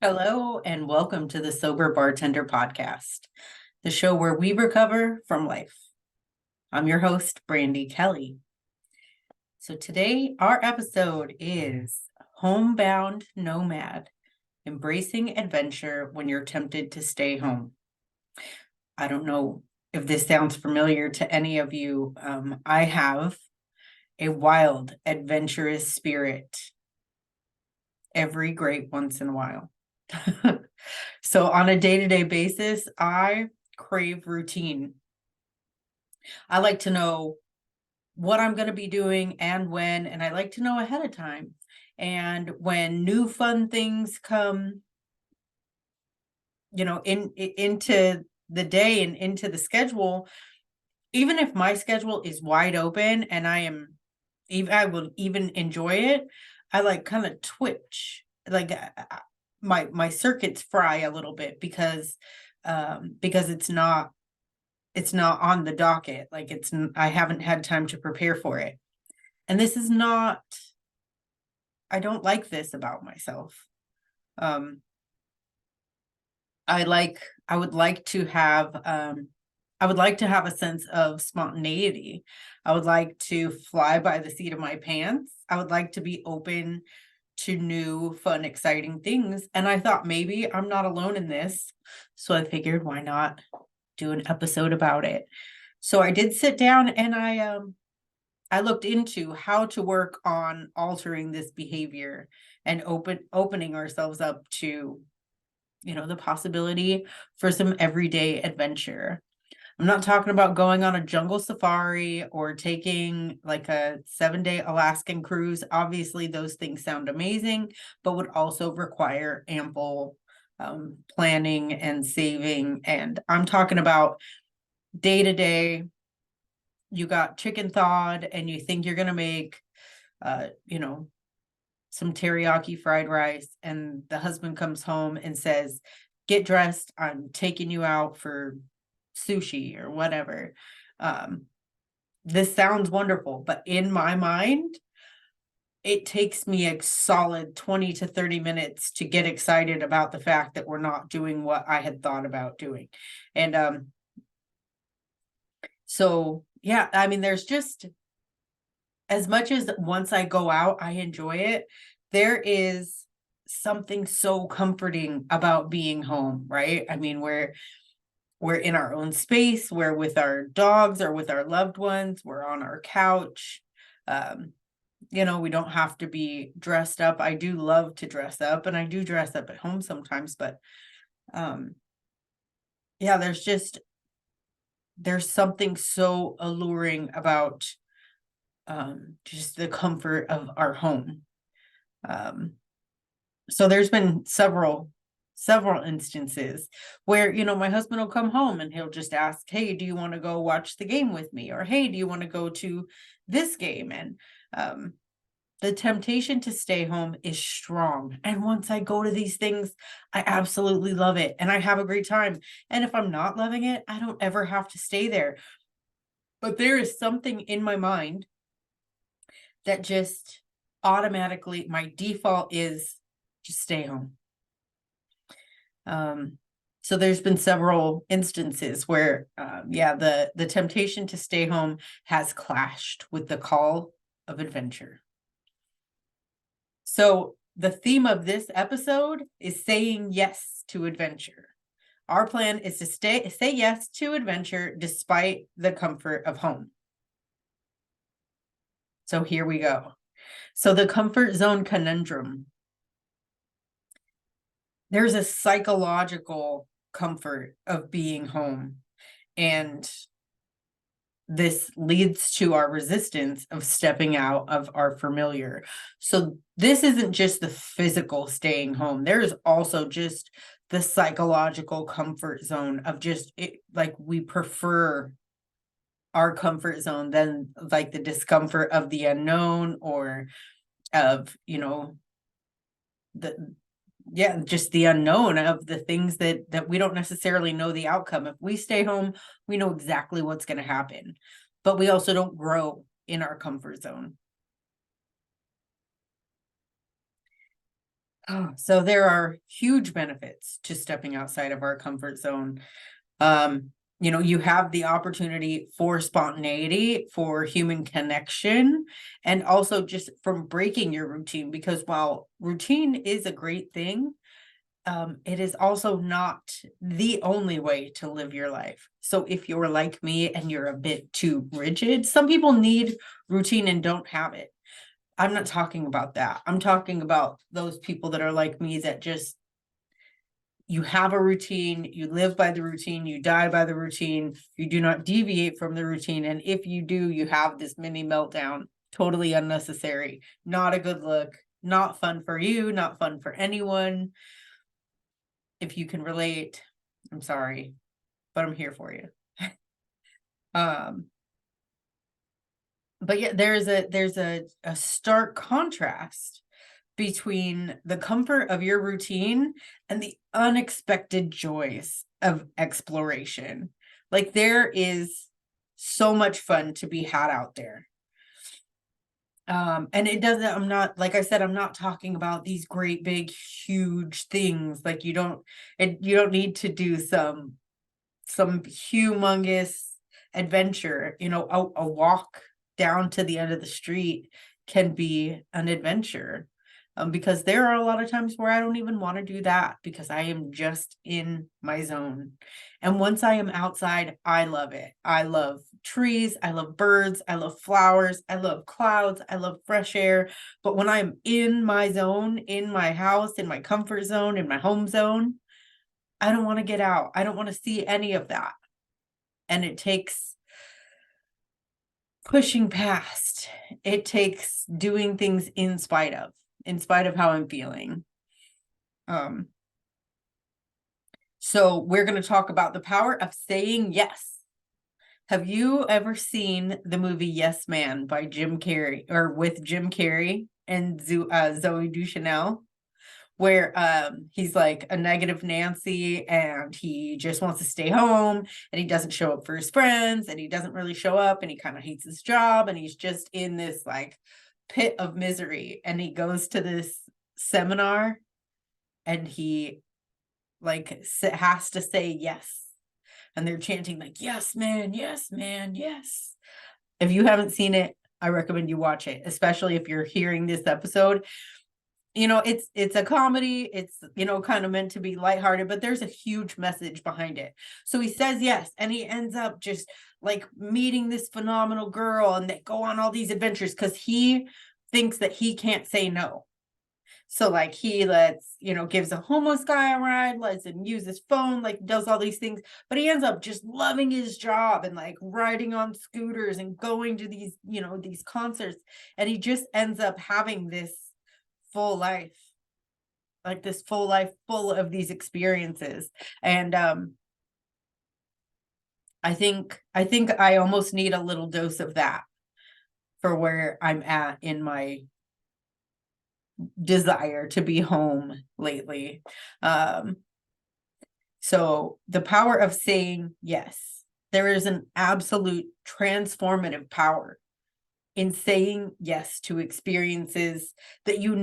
Hello, and welcome to the Sober Bartender podcast, the show where we recover from life. I'm your host, Brandy Kelly. So today, our episode is Homebound Nomad, Embracing Adventure When You're Tempted to Stay Home. I don't know if this sounds familiar to any of you. I have a wild, adventurous spirit every great once in a while. So on a day-to-day basis, I crave routine. I like to know what I'm going to be doing and when, and I like to know ahead of time. And when new fun things come, into the day and into the schedule, even if my schedule is wide open and I will even enjoy it, I like kind of twitch, like my circuits fry a little bit because it's not on the docket. Like I haven't had time to prepare for it. And this is not, I don't like this about myself. I would like to have a sense of spontaneity. I would like to fly by the seat of my pants. I would like to be open to new, fun, exciting things. And I thought maybe I'm not alone in this. So I figured, why not do an episode about it? So I did sit down and I looked into how to work on altering this behavior and opening ourselves up to, the possibility for some everyday adventure. I'm not talking about going on a jungle safari or taking like a 7-day Alaskan cruise. Obviously, those things sound amazing, but would also require ample planning and saving. And I'm talking about day to day. You got chicken thawed and you think you're going to make, some teriyaki fried rice. And the husband comes home and says, get dressed. I'm taking you out for sushi or whatever. This sounds wonderful, but in my mind, it takes me a solid 20 to 30 minutes to get excited about the fact that we're not doing what I had thought about doing. And so, yeah, I mean, there's just, as much as once I go out, I enjoy it, there is something so comforting about being home, right? I mean, we're in our own space, we're with our dogs or with our loved ones, we're on our couch. We don't have to be dressed up. I do love to dress up, and I do dress up at home sometimes, but yeah, there's something so alluring about just the comfort of our home. So there's been several instances where, my husband will come home and he'll just ask, hey, do you want to go watch the game with me? Or, hey, do you want to go to this game? And the temptation to stay home is strong. And once I go to these things, I absolutely love it. And I have a great time. And if I'm not loving it, I don't ever have to stay there. But there is something in my mind that just automatically, my default is just stay home. So there's been several instances where, the temptation to stay home has clashed with the call of adventure. So the theme of this episode is saying yes to adventure. Our plan is to say yes to adventure despite the comfort of home. So here we go. So the Comfort Zone Conundrum. There's a psychological comfort of being home, and this leads to our resistance of stepping out of our familiar. So this isn't just the physical staying home. There is also just the psychological comfort zone of just it, like we prefer our comfort zone than like the discomfort of the unknown or of, just the unknown of the things that we don't necessarily know the outcome. If we stay home, we know exactly what's going to happen, but we also don't grow in our comfort zone. So there are huge benefits to stepping outside of our comfort zone. You have the opportunity for spontaneity, for human connection, and also just from breaking your routine, because while routine is a great thing, it is also not the only way to live your life. So if you're like me and you're a bit too rigid, some people need routine and don't have it. I'm not talking about that. I'm talking about those people that are like me, that just, you have a routine, you live by the routine, you die by the routine, you do not deviate from the routine. And if you do, you have this mini meltdown, totally unnecessary, not a good look, not fun for you, not fun for anyone. If you can relate, I'm sorry, but I'm here for you. But yeah, there's a stark contrast between the comfort of your routine and the unexpected joys of exploration. Like, there is so much fun to be had out there. And it doesn't, I'm not, like I said, I'm not talking about these great big huge things. Like, you don't need to do some humongous adventure. A walk down to the end of the street can be an adventure. Because there are a lot of times where I don't even want to do that, because I am just in my zone. And once I am outside, I love it. I love trees, I love birds, I love flowers, I love clouds, I love fresh air. But when I'm in my zone, in my house, in my comfort zone, in my home zone, I don't want to get out. I don't want to see any of that. And it takes pushing past. It takes doing things in spite of how I'm feeling. So we're going to talk about the power of saying yes. Have you ever seen the movie Yes Man by Jim Carrey, or with Jim Carrey and Zoe Deschanel, where he's like a negative Nancy, and he just wants to stay home, and he doesn't show up for his friends, and he doesn't really show up, and he kind of hates his job, and he's just in this like pit of misery. And he goes to this seminar, and he like has to say yes, and they're chanting like, yes man, yes man, yes. If you haven't seen it, I recommend you watch it, especially if you're hearing this episode. It's a comedy. It's, kind of meant to be lighthearted, but there's a huge message behind it. So he says yes, and he ends up just like meeting this phenomenal girl, and they go on all these adventures because he thinks that he can't say no. So like, he gives a homeless guy a ride, lets him use his phone, like does all these things, but he ends up just loving his job and like riding on scooters and going to these, these concerts. And he just ends up having this full life, like this full life full of these experiences. And I think I almost need a little dose of that for where I'm at in my desire to be home lately. So the power of saying yes. There is an absolute transformative power in saying yes to experiences that you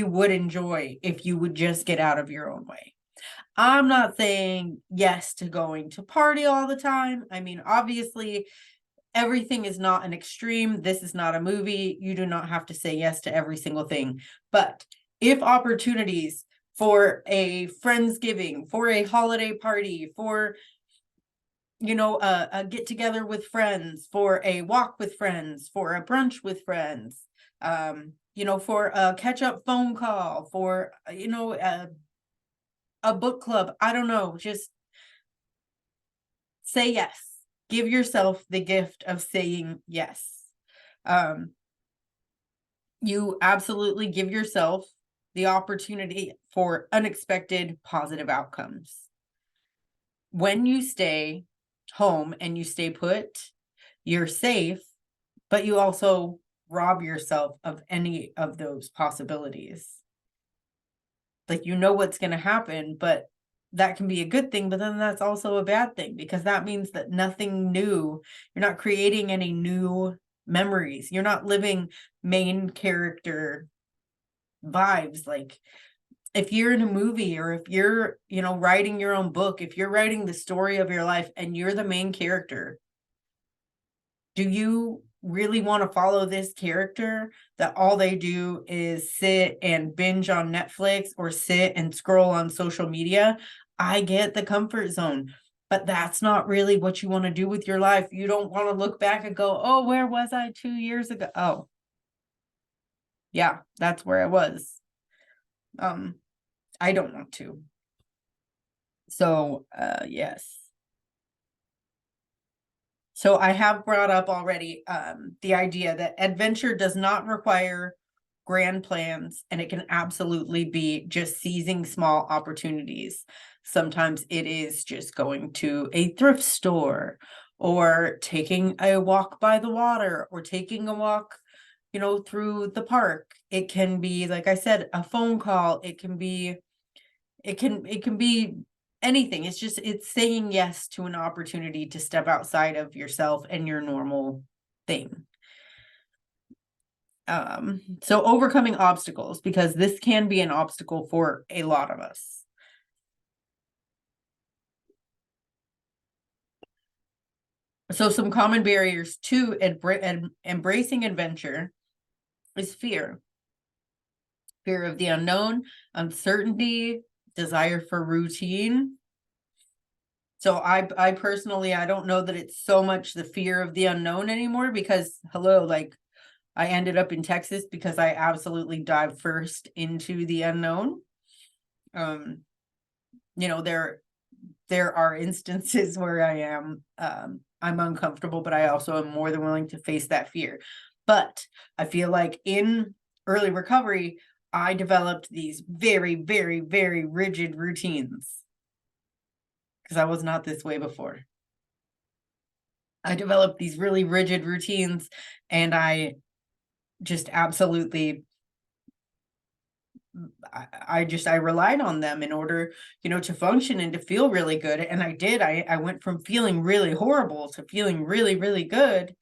would enjoy if you would just get out of your own way. I'm not saying yes to going to party all the time. I mean, obviously, everything is not an extreme. This is not a movie. You do not have to say yes to every single thing. But if opportunities for a Friendsgiving, for a holiday party, for a get together with friends, for a walk with friends, for a brunch with friends, for a catch up phone call, for a book club, I don't know, just say yes. Give yourself the gift of saying yes. You absolutely give yourself the opportunity for unexpected positive outcomes. When you stay home and you stay put, you're safe, but you also rob yourself of any of those possibilities. Like, what's going to happen, but that can be a good thing, but then that's also a bad thing, because that means that nothing new, you're not creating any new memories. You're not living main character vibes. Like, if you're in a movie, or if you're, writing your own book, if you're writing the story of your life and you're the main character, do you really want to follow this character that all they do is sit and binge on Netflix or sit and scroll on social media? I get the comfort zone, but that's not really what you want to do with your life. You don't want to look back and go, oh, where was I 2 years ago? Oh, yeah, that's where I was. I don't want to. So, yes. So I have brought up already the idea that adventure does not require grand plans, and it can absolutely be just seizing small opportunities. Sometimes it is just going to a thrift store, or taking a walk by the water, or taking a walk, through the park. It can be, like I said, a phone call. It can be anything. It's saying yes to an opportunity to step outside of yourself and your normal thing. So overcoming obstacles, because this can be an obstacle for a lot of us. So some common barriers to embracing adventure is fear. Fear of the unknown, uncertainty, desire for routine. So I personally, I don't know that it's so much the fear of the unknown anymore, because like I ended up in Texas because I absolutely dived first into the unknown. There are instances where I'm uncomfortable, but I also am more than willing to face that fear. But I feel like in early recovery, I developed these very, very, very rigid routines, because I was not this way before. I developed these really rigid routines, and I just absolutely, I relied on them in order, to function and to feel really good. And I did. I went from feeling really horrible to feeling really, really good.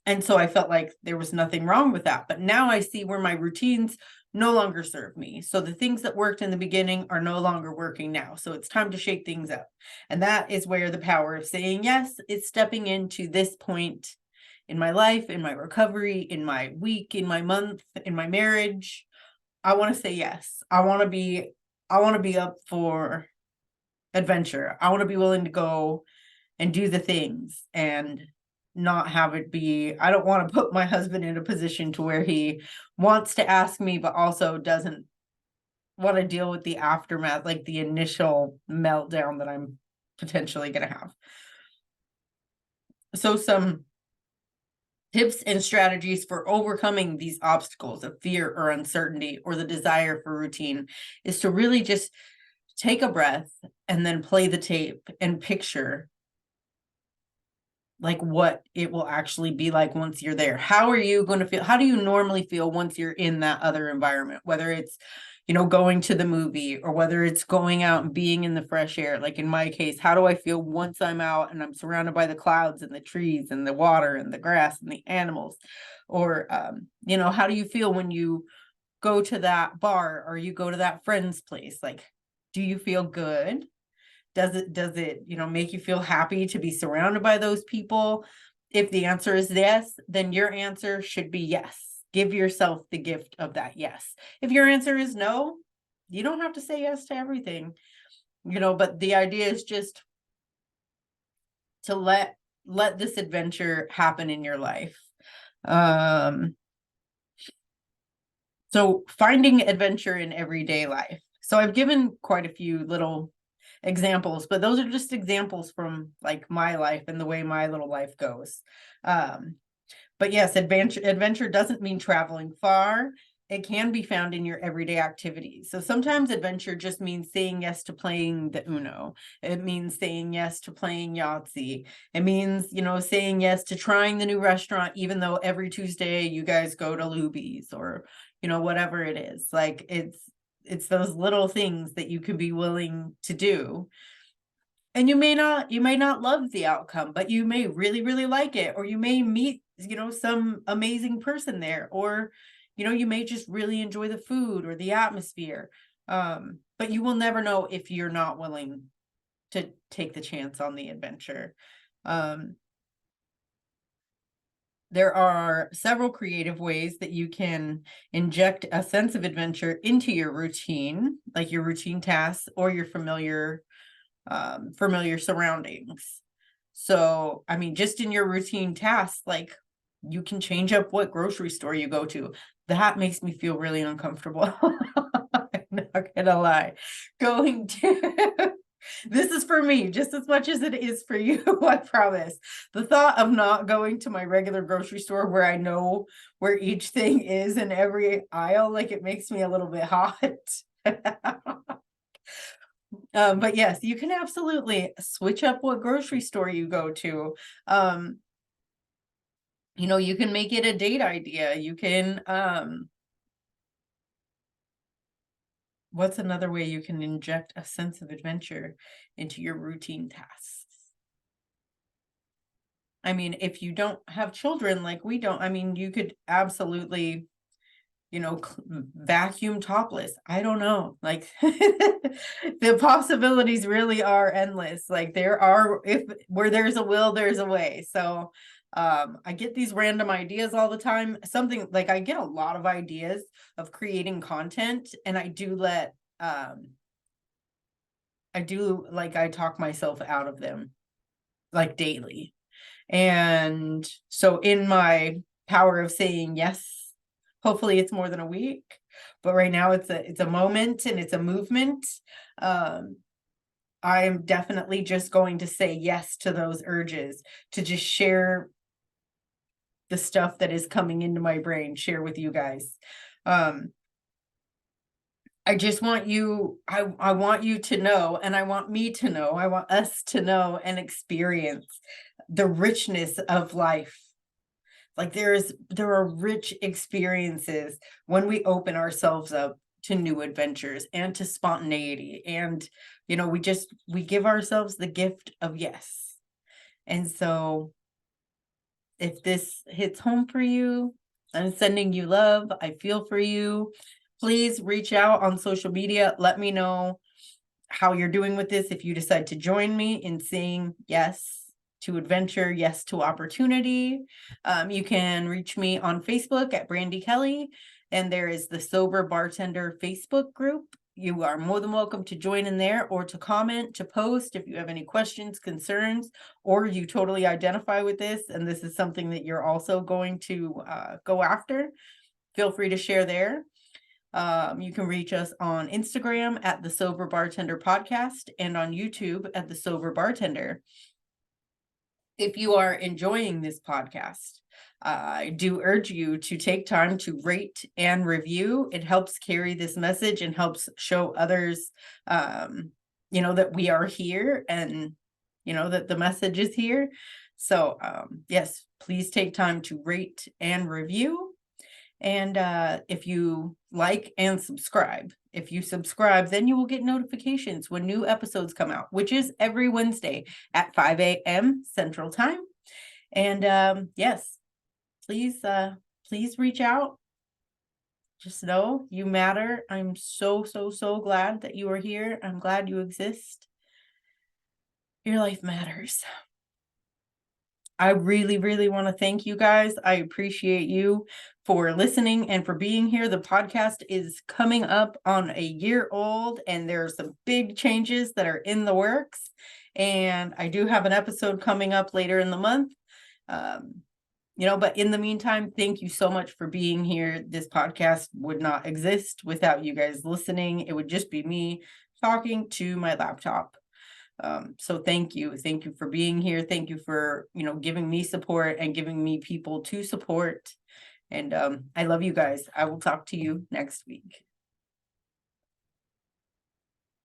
And so I felt like there was nothing wrong with that. But now I see where my routines no longer serve me. So the things that worked in the beginning are no longer working now. So it's time to shake things up. And that is where the power of saying yes is stepping into this point in my life, in my recovery, in my week, in my month, in my marriage. I want to say yes. I want to be up for adventure. I want to be willing to go and do the things, and not have it be, I don't want to put my husband in a position to where he wants to ask me, but also doesn't want to deal with the aftermath, like the initial meltdown that I'm potentially going to have. So some tips and strategies for overcoming these obstacles of fear or uncertainty or the desire for routine is to really just take a breath and then play the tape and picture like what it will actually be like once you're there. How are you going to feel? How do you normally feel once you're in that other environment? Whether it's, going to the movie, or whether it's going out and being in the fresh air. Like in my case, how do I feel once I'm out and I'm surrounded by the clouds and the trees and the water and the grass and the animals? Or, how do you feel when you go to that bar or you go to that friend's place? Like, do you feel good? Does it, make you feel happy to be surrounded by those people? If the answer is yes, then your answer should be yes. Give yourself the gift of that yes. If your answer is no, you don't have to say yes to everything, but the idea is just to let this adventure happen in your life. So finding adventure in everyday life. So I've given quite a few little examples, but those are just examples from like my life and the way my little life goes. But yes, adventure doesn't mean traveling far. It can be found in your everyday activities. So sometimes adventure just means saying yes to playing the Uno. It means saying yes to playing Yahtzee. It means, saying yes to trying the new restaurant, even though every Tuesday you guys go to Luby's, or, whatever it is. Like it's those little things that you can be willing to do. And you may not love the outcome, but you may really, really like it, or you may meet, some amazing person there, or, you may just really enjoy the food or the atmosphere. But you will never know if you're not willing to take the chance on the adventure. There are several creative ways that you can inject a sense of adventure into your routine, like your routine tasks or your familiar surroundings. So, I mean, just in your routine tasks, like you can change up what grocery store you go to. That makes me feel really uncomfortable. I'm not gonna lie. Going to this is for me just as much as it is for you, I promise. The thought of not going to my regular grocery store where I know where each thing is in every aisle, like it makes me a little bit hot. But yes, you can absolutely switch up what grocery store you go to. You can make it a date idea. You can, what's another way you can inject a sense of adventure into your routine tasks? I mean, if you don't have children like we don't, I mean, you could absolutely, vacuum topless. I don't know. Like the possibilities really are endless. Like where there's a will, there's a way. So I get these random ideas all the time. Something like I get a lot of ideas of creating content, and I talk myself out of them like daily. And so in my power of saying yes, hopefully it's more than a week, but right now it's a moment and it's a movement. I'm definitely just going to say yes to those urges to just share the stuff that is coming into my brain, share with you guys. I just want you, I want you to know, and I want me to know, I want us to know and experience the richness of life. Like there are rich experiences when we open ourselves up to new adventures and to spontaneity. And, we give ourselves the gift of yes. And so if this hits home for you, I'm sending you love. I feel for you. Please reach out on social media. Let me know how you're doing with this. If you decide to join me in saying yes to adventure, yes to opportunity, you can reach me on Facebook at Brandy Kelly, and there is the Sober Bartender Facebook group. You are more than welcome to join in there or to comment, to post if you have any questions, concerns, or you totally identify with this and this is something that you're also going to go after. Feel free to share there. You can reach us on Instagram at the Sober Bartender Podcast and on YouTube at the Sober Bartender. If you are enjoying this podcast, I do urge you to take time to rate and review. It helps carry this message and helps show others, that we are here and, that the message is here. So, yes, please take time to rate and review. And if you like and subscribe, if you subscribe, then you will get notifications when new episodes come out, which is every Wednesday at 5 a.m. Central Time. And yes, please reach out. Just know you matter. I'm so, so, so glad that you are here. I'm glad you exist. Your life matters. I really, really want to thank you guys. I appreciate you for listening and for being here. The podcast is coming up on a year old, and there are some big changes that are in the works. And I do have an episode coming up later in the month. But in the meantime, thank you so much for being here. This podcast would not exist without you guys listening. It would just be me talking to my laptop. So thank you for being here. Thank you for giving me support and giving me people to support, and I love you guys. I will talk to you next week.